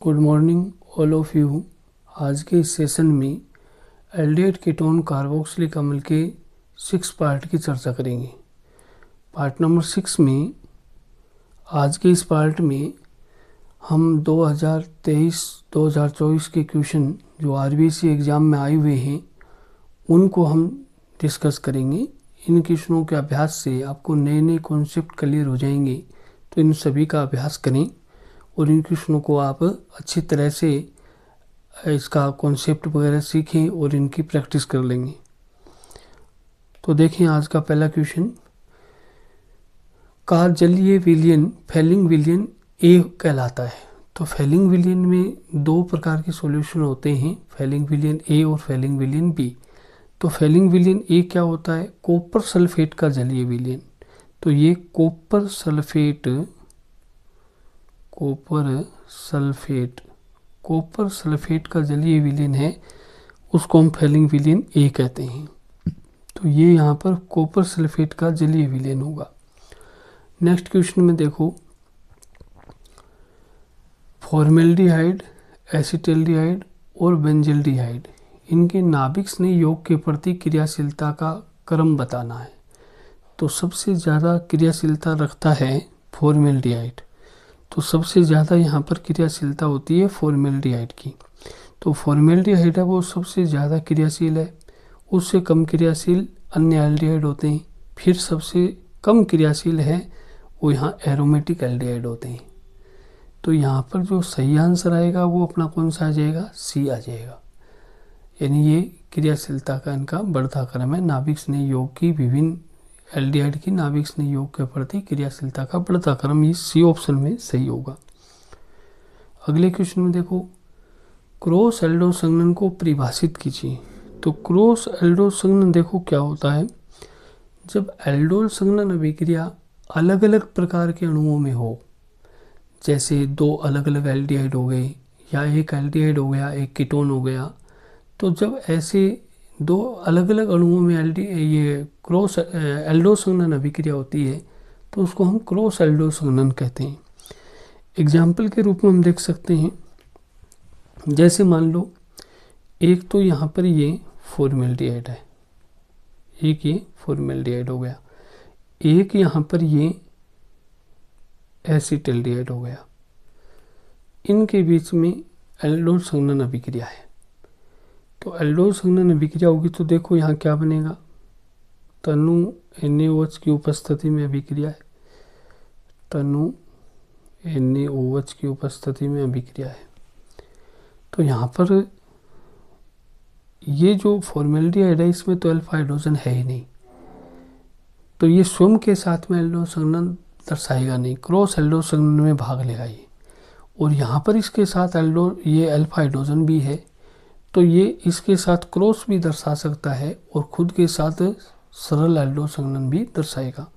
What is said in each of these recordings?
Good morning all of you. आज के इस सेशन में एल्डिहाइड कीटोन कार्बोक्सिलिक अम्ल के 6 पार्ट की चर्चा करेंगे। पार्ट नंबर 6 में आज के इस पार्ट में हम 2023-2024 के क्वेश्चन जो आरबीएससी एग्ज़ाम में आए हुए हैं उनको हम डिस्कस करेंगे। इन क्वेश्चनों के अभ्यास से आपको नए नए कॉन्सेप्ट क्लियर हो जाएंगे, तो इन सभी का अभ्यास करें और इन क्वेश्चनों को आप अच्छी तरह से इसका कॉन्सेप्ट वगैरह सीखें और इनकी प्रैक्टिस कर लेंगे। तो देखें आज का पहला क्वेश्चन, का जलीय विलयन फैलिंग विलयन ए कहलाता है। तो फैलिंग विलयन में दो प्रकार के सॉल्यूशन होते हैं, फैलिंग विलयन ए और फैलिंग विलयन बी। तो फैलिंग विलयन ए क्या होता है? कॉपर सल्फेट का जलीय विलयन। तो ये कॉपर सल्फेट का जलीय विलयन है, उसको हम फैलिंग विलयन ए कहते हैं। तो ये यहाँ पर कॉपर सल्फेट का जलीय विलयन होगा। नेक्स्ट क्वेश्चन में देखो, फॉर्मेल्डिहाइड, एसिटल्डिहाइड और बेंजल्डिहाइड, इनके नाभिक स्नेह योग के प्रति क्रियाशीलता का क्रम बताना है। तो सबसे ज़्यादा क्रियाशीलता रखता है फॉर्मेल्डिहाइड। तो सबसे ज़्यादा यहाँ पर क्रियाशीलता होती है फॉर्मेल्डिहाइड की। तो फॉर्मेल्डिहाइड है वो सबसे ज़्यादा क्रियाशील है, उससे कम क्रियाशील अन्य एल्डिहाइड होते हैं। फिर सबसे कम क्रियाशील है वो यहाँ एरोमेटिक एल्डिहाइड होते हैं। तो यहाँ पर जो सही आंसर आएगा वो अपना कौन सा आ जाएगा? सी आ जाएगा। यानी ये क्रियाशीलता का इनका बढ़ता क्रम है। नाभिक स्नेह योग की विभिन्न एल्डिहाइड की नाभिक स्नेह योग के प्रति क्रियाशीलता का बढ़ता क्रम, ये सी ऑप्शन में सही होगा। अगले क्वेश्चन में देखो, क्रॉस एल्डो संघनन को परिभाषित कीजिए। तो क्रॉस एल्डो संघनन देखो क्या होता है, जब एल्डोल संघनन अभिक्रिया अलग अलग प्रकार के अणुओं में हो, जैसे दो अलग अलग एल्डिहाइड हो गए या एक एल्डिहाइड हो गया एक कीटोन हो गया, तो जब ऐसे दो अलग अलग अणुओं में ये क्रॉस एल्डो संघनन अभिक्रिया होती है तो उसको हम क्रॉस एल्डो संघनन कहते हैं। एग्जाम्पल के रूप में हम देख सकते हैं, जैसे मान लो एक तो यहाँ पर ये फॉर्मेल्डिहाइड है, एक ये फॉर्मेल्डिहाइड हो गया, एक यहाँ पर ये एसिटल्डिहाइड हो गया, इनके बीच में एल्डोल संघनन अभिक्रिया है। तो एल्डोल संघनन अभिक्रिया होगी तो देखो यहाँ क्या बनेगा, तनु NaOH की उपस्थिति में अभिक्रिया है, तनु NaOH की उपस्थिति में अभिक्रिया है। तो यहाँ पर ये जो फॉर्मेल्डिहाइड है इसमें तो अल्फा हाइड्रोजन है ही नहीं, तो ये स्वयं के साथ में एल्डोल संघनन दर्शाएगा नहीं, क्रॉस एल्डोल संघनन में भाग लेगा ये। और यहाँ पर इसके साथ ये अल्फा हाइड्रोजन भी है, तो ये इसके साथ क्रॉस भी दर्शा सकता है और खुद के साथ सरल एल्डोल संघनन भी दर्शाएगा।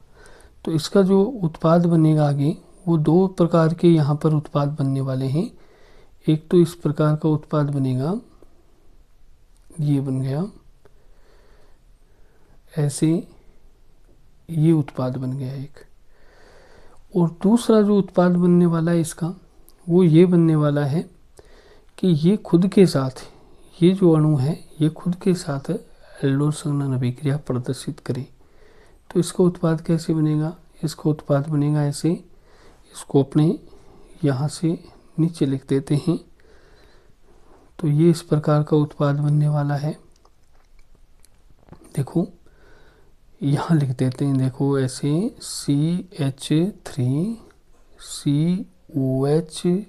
तो इसका जो उत्पाद बनेगा आगे वो दो प्रकार के यहाँ पर उत्पाद बनने वाले हैं। एक तो इस प्रकार का उत्पाद बनेगा, ये बन गया ऐसे, ये उत्पाद बन गया एक। और दूसरा जो उत्पाद बनने वाला है इसका वो ये बनने वाला है कि ये खुद के साथ, ये जो अणु है ये खुद के साथ एल्डोल संघनन अभिक्रिया प्रदर्शित करे। तो इसका उत्पाद कैसे बनेगा? इसका उत्पाद बनेगा ऐसे, इसको अपने यहाँ से नीचे लिख देते हैं। तो ये इस प्रकार का उत्पाद बनने वाला है, देखो यहाँ लिख देते हैं, देखो ऐसे CH3COH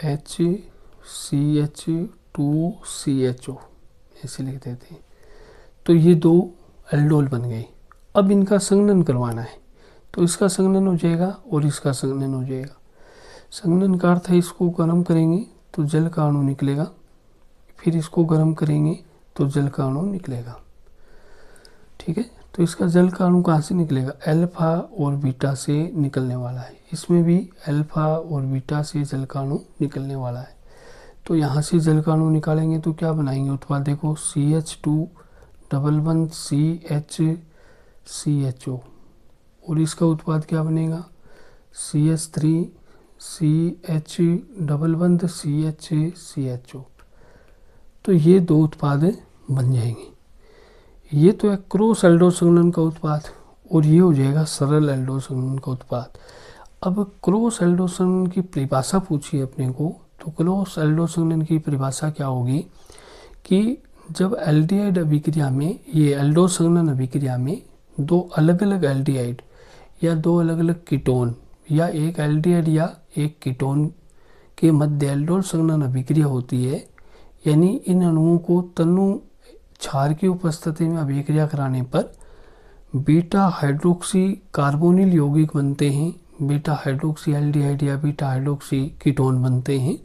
HCH2CHO ऐसे लिख देते हैं। तो ये दो एल्डोल बन गए। अब इनका संघनन करवाना है, तो इसका संघनन हो जाएगा और इसका संघनन हो जाएगा। संघनन का अर्थ है इसको गर्म करेंगे तो जल का अणु निकलेगा, फिर इसको गर्म करेंगे तो जल का अणु निकलेगा। ठीक है, तो इसका जल का अणु कहाँ से निकलेगा? अल्फा और बीटा से निकलने वाला है। इसमें भी अल्फा और बीटा से जल का अणु निकलने वाला है। तो यहाँ से जल का अणु निकालेंगे तो क्या बनाएंगे उत्पाद? देखो CH211CHCHO, और इसका उत्पाद क्या बनेगा? CH3 CH+CHO। तो ये 2 उत्पाद बन जाएंगे। ये तो है क्रॉस एल्डोल संघनन का उत्पाद और ये हो जाएगा सरल एल्डोल संघनन का उत्पाद। अब क्रॉस एल्डोल संघनन की परिभाषा पूछी अपने को, तो क्रॉस एल्डोल संघनन की परिभाषा क्या होगी कि जब एल्डिहाइड अभिक्रिया में, ये एल्डोल संघनन अभिक्रिया में 2 अलग अलग एल्डिहाइड या 2 अलग अलग कीटोन या एक एल्डिहाइड या एक कीटोन के मध्य एल्डोल संघनन अभिक्रिया होती है, यानी इन अणुओं को तनु क्षार की उपस्थिति में अभिक्रिया कराने पर बीटा हाइड्रोक्सी कार्बोनिल यौगिक बनते हैं, बीटा हाइड्रोक्सी एल्डिहाइड या बीटा हाइड्रोक्सी कीटोन बनते हैं,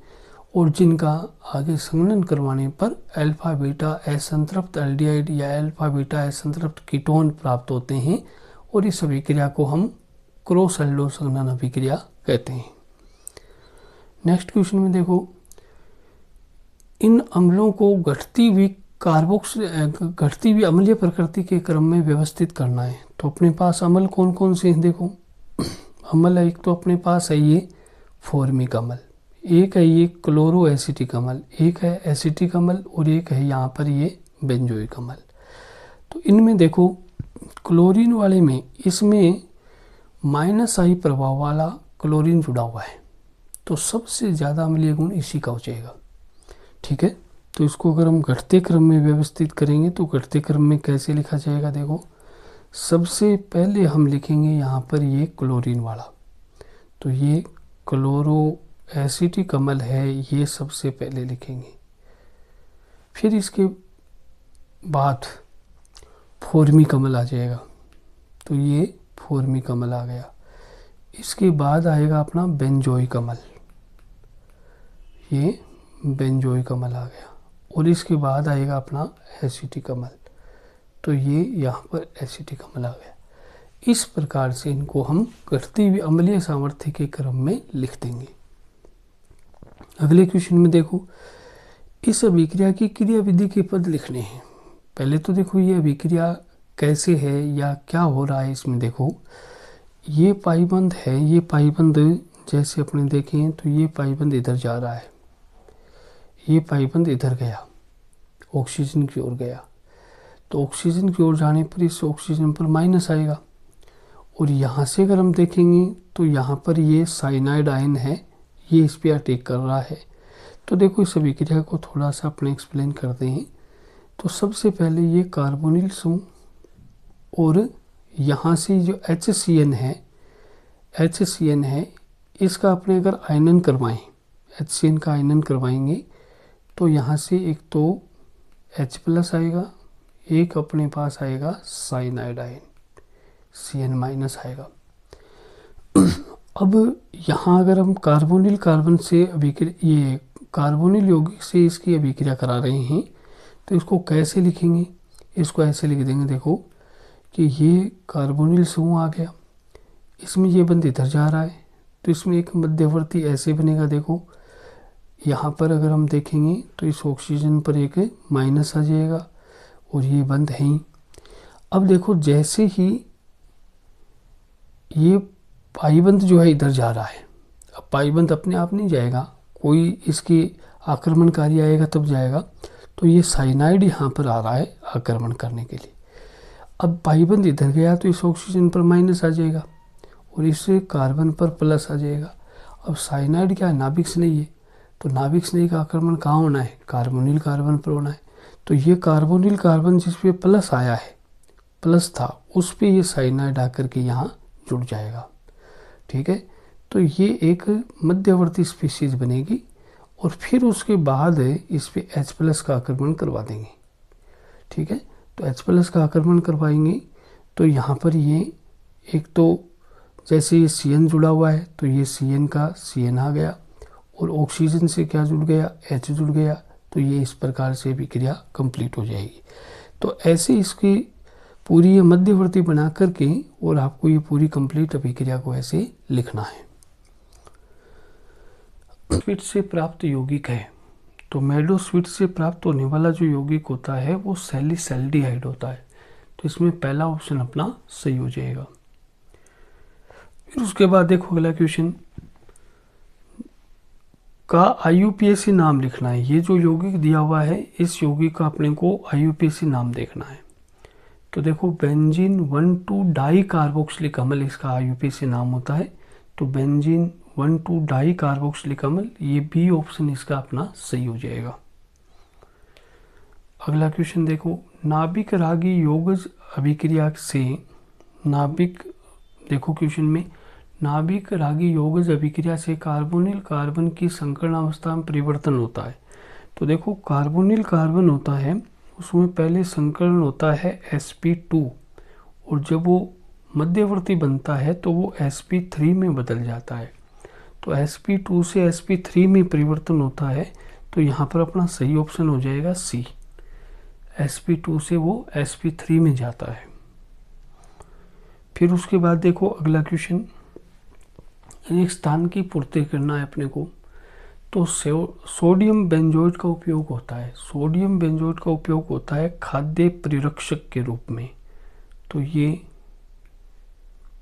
और जिनका आगे संघनन करवाने पर अल्फा बीटा असंतृप्त एल्डिहाइड या अल्फा बीटा असंतृप्त कीटोन प्राप्त होते हैं, और इस अभिक्रिया को हम क्रॉस एल्डोल संघनन अभिक्रिया कहते हैं। नेक्स्ट क्वेश्चन में देखो, इन अम्लों को घटती हुई अम्लीय प्रकृति के क्रम में व्यवस्थित करना है। तो अपने पास अम्ल कौन कौन से हैं? देखो अम्ल एक तो अपने पास है ये फॉर्मिक अम्ल, एक है ये क्लोरो एसिटिक अम्ल, एक है एसिटिक अम्ल और एक है यहाँ पर ये बेंजोइक अम्ल। तो इनमें देखो क्लोरीन वाले में इसमें -I प्रभाव वाला क्लोरीन जुड़ा हुआ है, तो सबसे ज़्यादा अम्लीय गुण इसी का हो जाएगा। ठीक है, तो इसको अगर हम घटते क्रम में व्यवस्थित करेंगे तो घटते क्रम में कैसे लिखा जाएगा? देखो सबसे पहले हम लिखेंगे यहाँ पर ये क्लोरीन वाला, तो ये क्लोरो एसिटिक अम्ल है, ये सबसे पहले लिखेंगे। फिर इसके बाद फॉर्मिक अम्ल आ जाएगा, तो ये फॉर्मिक अम्ल आ गया। इसके बाद आएगा अपना बेंजोइक अम्ल, ये बेंजोइक अम्ल आ गया, और इसके बाद आएगा अपना एसिटिक अम्ल, तो ये यहाँ पर एसिटिक अम्ल आ गया। इस प्रकार से इनको हम घटती हुई अम्लीय सामर्थ्य के क्रम में लिख देंगे। अगले क्वेश्चन में देखो, इस अभिक्रिया की क्रियाविधि के पद लिखने हैं। पहले तो देखो ये अभिक्रिया कैसे है या क्या हो रहा है इसमें। देखो ये पाइबंद है, ये पाइबंद जैसे अपने देखें तो ये पाइबंद इधर जा रहा है, ये पाइबंद इधर गया, ऑक्सीजन की ओर गया, तो ऑक्सीजन की ओर जाने पर इस ऑक्सीजन पर माइनस आएगा, और यहाँ से अगर हम देखेंगे तो यहाँ पर ये साइनाइड आयन है, ये इस पर अटैक कर रहा है। तो देखो इस अभिक्रिया को थोड़ा सा अपने एक्सप्लेन करते हैं। तो सबसे पहले ये कार्बोनिल समूह, और यहाँ से जो HCN है इसका अपने अगर आयनन करवाएं, HCN का आयनन करवाएंगे तो यहाँ से एक तो H+ आएगा, एक अपने पास आएगा साइनाइड आयन Cn- आएगा। अब यहाँ अगर हम कार्बोनिल कार्बन से ये कार्बोनिल यौगिक से इसकी अभिक्रिया करा रहे हैं तो इसको कैसे लिखेंगे? इसको ऐसे लिख देंगे, देखो कि ये कार्बोनिल समूह आ गया, इसमें ये बंद इधर जा रहा है, तो इसमें एक मध्यवर्ती ऐसे बनेगा। देखो यहाँ पर अगर हम देखेंगे तो इस ऑक्सीजन पर एक माइनस आ जाएगा और ये बंद है ही। अब देखो जैसे ही ये पाइबंद जो है इधर जा रहा है, अब पाइबंद अपने आप नहीं जाएगा, कोई इसकी आक्रमणकारी आएगा तब जाएगा, तो ये साइनाइड यहाँ पर आ रहा है आक्रमण करने के लिए। अब पाइबंद इधर गया तो इस ऑक्सीजन पर माइनस आ जाएगा और इस कार्बन पर प्लस आ जाएगा। अब साइनाइड क्या है? नाभिक स्नेही है, तो नाभिक स्नेही का आक्रमण कहाँ होना है? कार्बोनिल कार्बन पर होना है। तो ये कार्बोनिल कार्बन जिस पे प्लस आया है, प्लस था, उस पे ये साइनाइड आकर के यहाँ जुड़ जाएगा। ठीक है, तो ये एक मध्यवर्ती स्पीशीज बनेगी और फिर उसके बाद इस पे H+ का आक्रमण करवा देंगे। ठीक है, तो H+ का आक्रमण करवाएंगे तो यहाँ पर ये एक तो जैसे ये Cn जुड़ा हुआ है तो ये Cn का Cn आ गया और ऑक्सीजन से क्या जुड़ गया? H जुड़ गया, तो ये इस प्रकार से अभिक्रिया कंप्लीट हो जाएगी। तो ऐसे इसकी पूरी ये मध्यवर्ती बना करके और आपको ये पूरी कंप्लीट अभिक्रिया को ऐसे लिखना है। स्वीट से प्राप्त यौगिक है, तो मेडोस्वीट से प्राप्त होने वाला जो यौगिक होता है वो सैलिसैल्डिहाइड होता है, तो इसमें पहला ऑप्शन अपना सही हो जाएगा। फिर उसके बाद देखो अगला क्वेश्चन, का IUPAC नाम लिखना है। ये जो यौगिक दिया हुआ है, इस यौगिक का अपने को IUPAC नाम देखना है। तो देखो बेंजीन 1,2 डाई कार्बोक्सिलिक अम्ल इसका IUPAC नाम होता है। तो बेंजीन 1,2 डाई कार्बोक्सिलिक अम्ल, ये बी ऑप्शन इसका अपना सही हो जाएगा। अगला क्वेश्चन देखो, नाभिक रागी यौगिक अभिक्रिया से देखो क्वेश्चन में नाभिक रागी यौगिक अभिक्रिया से कार्बोनिल कार्बन की संकरण अवस्था में परिवर्तन होता है। तो देखो कार्बोनिल कार्बन होता है, उसमें पहले संकरण होता है sp2, और जब वो मध्यवर्ती बनता है तो वो sp3 में बदल जाता है। तो sp2 से sp3 में परिवर्तन होता है, तो यहाँ पर अपना सही ऑप्शन हो जाएगा सी। sp2 से वो sp3 में जाता है। फिर उसके बाद देखो अगला क्वेश्चन, एक स्थान की पूर्ति करना है अपने को। तो सोडियम बेंजोएट का उपयोग होता है, सोडियम बेंजोएट का उपयोग होता है खाद्य परिरक्षक के रूप में। तो ये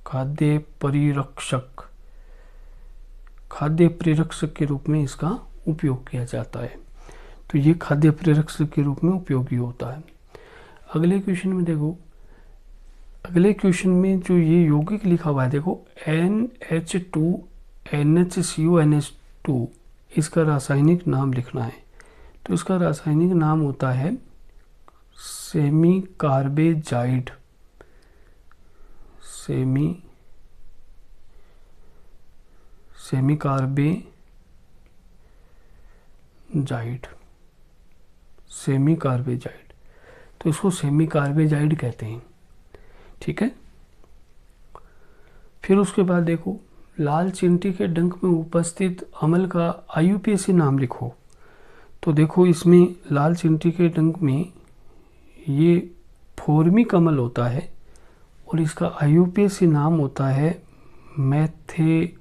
खाद्य परिरक्षक के रूप में इसका उपयोग किया जाता है। तो ये खाद्य परिरक्षक के रूप में उपयोगी होता है। अगले क्वेश्चन में देखो, अगले क्वेश्चन में जो ये यौगिक लिखा हुआ है, देखो NH2 NHCONH2, इसका रासायनिक नाम लिखना है। तो इसका रासायनिक नाम होता है सेमी कार्बेजाइड, सेमी कार्बेजाइड। तो इसको सेमी कार्बेजाइड कहते हैं, ठीक है। फिर उसके बाद देखो, लाल चींटी के डंक में उपस्थित अम्ल का IUPAC नाम लिखो। तो देखो इसमें लाल चींटी के डंक में ये फॉर्मिक अम्ल होता है और इसका IUPAC नाम होता है मैथेनोइक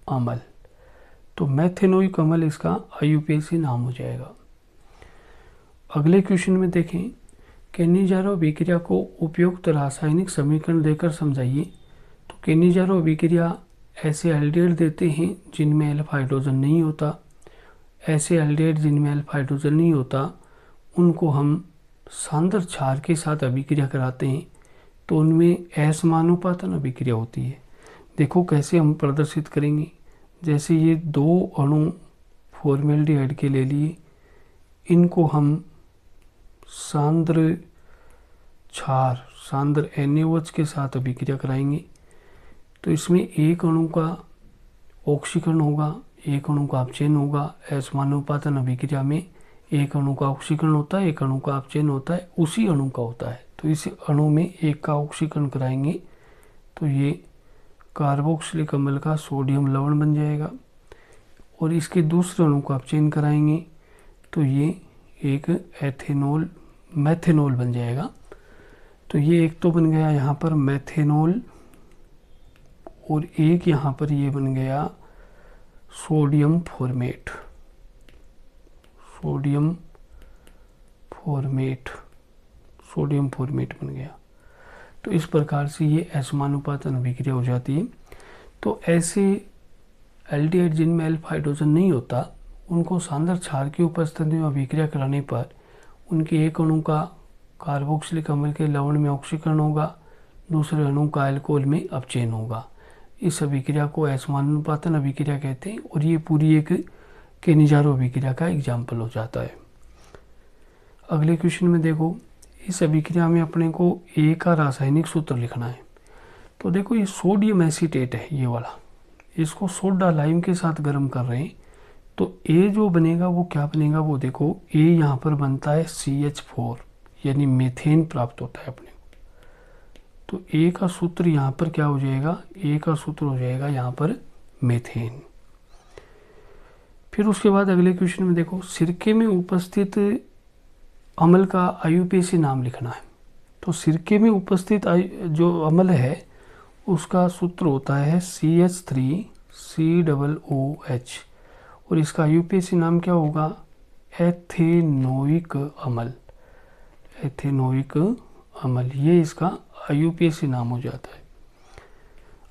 अम्ल। तो मैथेनोइक अम्ल इसका IUPAC नाम हो जाएगा। अगले क्वेश्चन में देखें, केनिजारो अभिक्रिया को उपयुक्त रासायनिक समीकरण देकर समझाइए। तो केनिजारो अभिक्रिया ऐसे एल्डिहाइड देते हैं जिनमें अल्फा हाइड्रोजन नहीं होता। ऐसे एल्डिहाइड जिनमें अल्फा हाइड्रोजन नहीं होता, उनको हम सांद्र क्षार के साथ अभिक्रिया कराते हैं, तो उनमें असमानुपातन अभिक्रिया होती है। देखो कैसे हम प्रदर्शित करेंगे। जैसे ये दो अणु फॉर्मेल्डिहाइड के ले लिए, इनको हम सांद्र क्षार सांद्र NaOH के साथ अभिक्रिया कराएंगे। तो इसमें एक अणु का ऑक्सीकरण होगा, एक अणु का अपचयन होगा। असमानुपातन अभिक्रिया में एक अणु का ऑक्सीकरण होता है, एक अणु का अपचयन होता है, उसी अणु का होता है। तो इस अणु में एक का ऑक्सीकरण कराएंगे तो ये कार्बोक्सिलिक अम्ल का सोडियम लवण बन जाएगा, और इसके दूसरे अणु का अपचयन कराएंगे तो ये एक मैथेनॉल बन जाएगा। तो ये एक तो बन गया यहाँ पर मैथेनॉल, और एक यहाँ पर ये बन गया सोडियम फॉर्मेट बन गया। तो इस प्रकार से ये असमानुपातन अभिक्रिया हो जाती है। तो ऐसे एल्डिहाइड जिनमें अल्फा हाइड्रोजन नहीं होता, उनको सांद्र क्षार की उपस्थिति में अभिक्रिया कराने पर उनके एक अणु का कार्बोक्सिलिक अम्ल के लवण में ऑक्सीकरण होगा, दूसरे अणु का अल्कोहल में अपचयन होगा। इस अभिक्रिया को असमानुपातन अभिक्रिया कहते हैं, और ये पूरी एक केनिजारो अभिक्रिया का एग्जाम्पल हो जाता है। अगले क्वेश्चन में देखो, इस अभिक्रिया में अपने को A का रासायनिक सूत्र लिखना है। तो देखो ये सोडियम एसीटेट है, ये वाला, इसको सोडा लाइम के साथ गर्म कर रहे हैं। तो A जो बनेगा वो क्या बनेगा, वो देखो A यहाँ पर बनता है CH4, यानी मीथेन प्राप्त होता है अपने को। तो A का सूत्र यहाँ पर क्या हो जाएगा, A का सूत्र हो जाएगा यहाँ पर मीथेन। फिर उसके बाद अगले क्वेश्चन में देखो, सिरके में उपस्थित अम्ल का IUPAC नाम लिखना है। तो सिरके में उपस्थित जो अम्ल है उसका सूत्र होता है CH3COOH, और इसका IUPAC नाम क्या होगा, एथेनोइक अम्ल। ये इसका IUPAC नाम हो जाता है।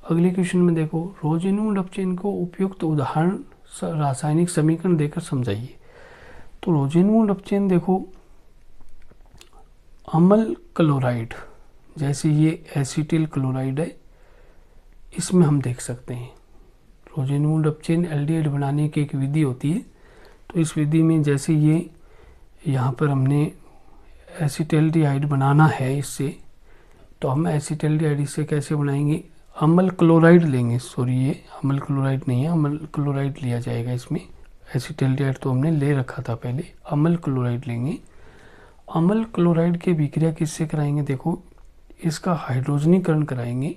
अगले क्वेश्चन में देखो, रोजेन्वुड अपचेन को उपयुक्त उदाहरण रासायनिक समीकरण देकर समझाइए। तो रोजेन्वुड अपचेन देखो, अम्ल क्लोराइड, जैसे ये एसिटिल क्लोराइड है, इसमें हम देख सकते हैं रोजेन्वुड अपचेन एल्डिहाइड बनाने की एक विधि होती है। तो इस विधि में जैसे ये यहाँ पर हमने एसिटल्डिहाइड बनाना है इससे, तो हम एसिटल्डिहाइड इससे कैसे बनाएंगे, अम्ल क्लोराइड लेंगे, सॉरी ये अम्ल क्लोराइड नहीं है, अम्ल क्लोराइड लिया जाएगा इसमें, एसिटल्डिहाइड तो हमने ले रखा था पहले, अम्ल क्लोराइड लेंगे। अम्ल क्लोराइड की अभिक्रिया किससे कराएंगे, देखो इसका हाइड्रोजनीकरण कराएंगे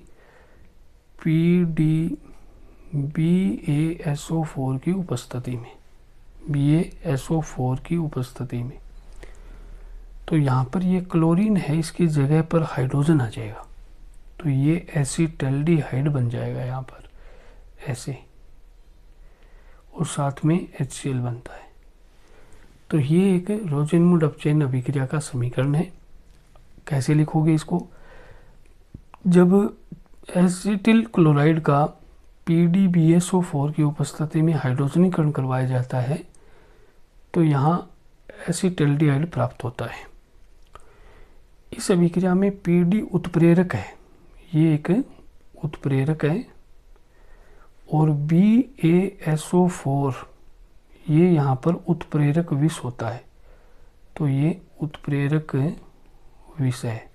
BaSO4 की उपस्थिति में, BaSO4 की उपस्थिति में। तो यहाँ पर ये क्लोरीन है, इसकी जगह पर हाइड्रोजन आ जाएगा, तो ये एसिटल्डिहाइड बन जाएगा यहाँ पर ऐसे, और साथ में HCl बनता है। तो ये एक रोजेन्वुड अपचेन अभिक्रिया का समीकरण है। कैसे लिखोगे इसको, जब एसिटिल क्लोराइड का PdBaSO4 की उपस्थिति में हाइड्रोजनीकरण करवाया जाता है तो यहाँ एसिटल्डिहाइड प्राप्त होता है। इस अभिक्रिया में PD उत्प्रेरक है, ये एक उत्प्रेरक है, और BaSO4 ये यहाँ पर उत्प्रेरक विष होता है। तो ये उत्प्रेरक विष है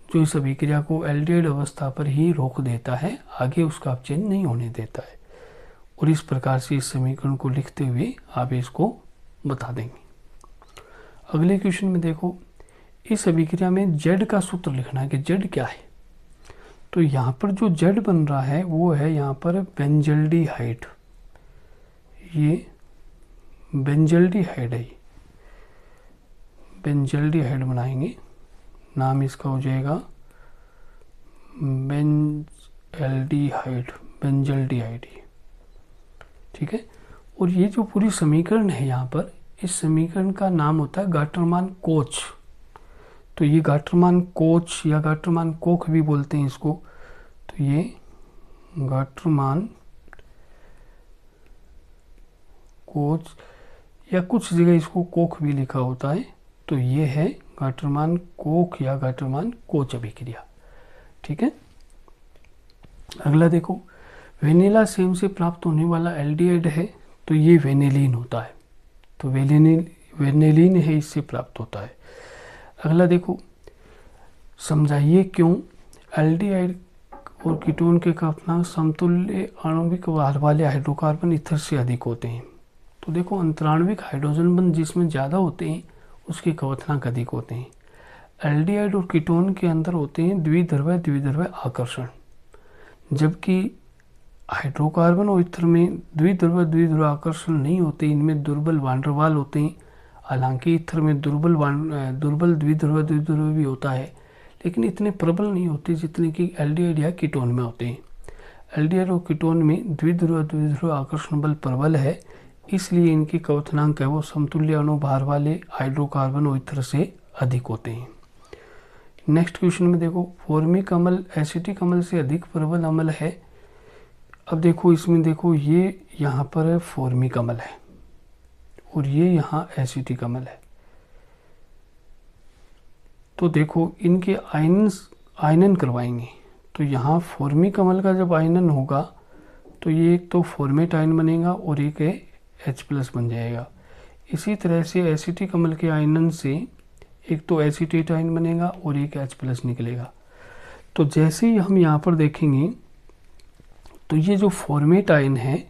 जो इस अभिक्रिया को एल्डिहाइड अवस्था पर ही रोक देता है, आगे उसका अपचयन नहीं होने देता है। और इस प्रकार से इस समीकरण को लिखते हुए आप इसको बता देंगे। अगले क्वेश्चन में देखो, इस अभिक्रिया में Z का सूत्र लिखना है कि Z क्या है। तो यहाँ पर जो Z बन रहा है वो है यहाँ पर बेंजल्डिहाइड, ये बेंजल्डिहाइड है, बेंजल्डिहाइड बनाएंगे, नाम इसका हो जाएगा बेंजल्डिहाइड, बेंजल्डिहाइड, ठीक है। और ये जो पूरी समीकरण है यहाँ पर, इस समीकरण का नाम होता है गाटरमान कोच। तो ये गाटरमान कोच या गाटरमान कोख भी बोलते हैं इसको। तो ये गाटरमान कोच या कुछ जगह इसको कोख भी लिखा होता है। तो ये है गाटरमान कोख या गाटरमान कोच अभिक्रिया, ठीक है। अगला देखो, वेनिला सेम से प्राप्त होने वाला एल्डिहाइड है तो ये वेनिलीन होता है। तो वेनिलीन है, इससे प्राप्त होता है। अगला देखो, समझाइए क्यों एल्डिहाइड और कीटोन के कल्पना समतुल्य आणविक भार वाले हाइड्रोकार्बन ईथर से अधिक होते हैं। तो देखो, अंतराण्विक हाइड्रोजन बंध जिसमें ज़्यादा होते हैं उसके कवथनांक अधिक होते हैं। एल्डिहाइड और कीटोन के अंदर होते हैं द्विध्रुव आकर्षण, जबकि हाइड्रोकार्बन और ईथर में द्विध्रुव आकर्षण नहीं होते, इनमें दुर्बल वांडरवाल होते हैं। हालांकि ईथर में दुर्बल द्विध्रुव भी होता है, लेकिन इतने प्रबल नहीं होते जितने कि एल्डिहाइड या कीटोन में होते हैं। एल्डिहाइड और कीटोन में द्विध्रुव आकर्षण बल प्रबल है, इसलिए इनकी कवथनांक है वो समतुल्य अणुभार वाले हाइड्रोकार्बन और ईथर से अधिक होते हैं। नेक्स्ट क्वेश्चन में देखो, फॉर्मिक अम्ल एसिटिक अम्ल से अधिक प्रबल अम्ल है। अब देखो इसमें देखो, ये यहाँ पर फॉर्मिक अम्ल है और ये यहाँ एसिटिक अम्ल है। तो देखो इनके आयनन करवाएंगे। तो यहाँ फॉर्मिक अम्ल का जब आयनन होगा तो ये एक तो फॉर्मेट आयन बनेगा और एक H+ बन जाएगा। इसी तरह से एसिटिक अम्ल के आयनन से एक तो एसीटेट आयन बनेगा और एक H+ निकलेगा। तो जैसे ही हम यहाँ पर देखेंगे तो ये जो फॉर्मेट आयन है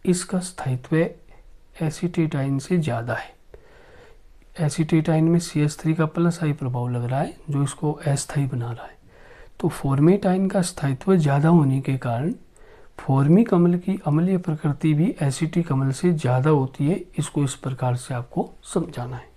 इसका स्थायित्व एसीटेट आयन से ज़्यादा है। एसीटेट आयन में CH3 का +I प्रभाव लग रहा है जो इसको अस्थायी बना रहा है। तो फॉर्मेट आयन का स्थायित्व ज़्यादा होने के कारण फॉर्मिक अम्ल की अम्लीय प्रकृति भी एसिटिक अम्ल से ज़्यादा होती है। इसको इस प्रकार से आपको समझाना है।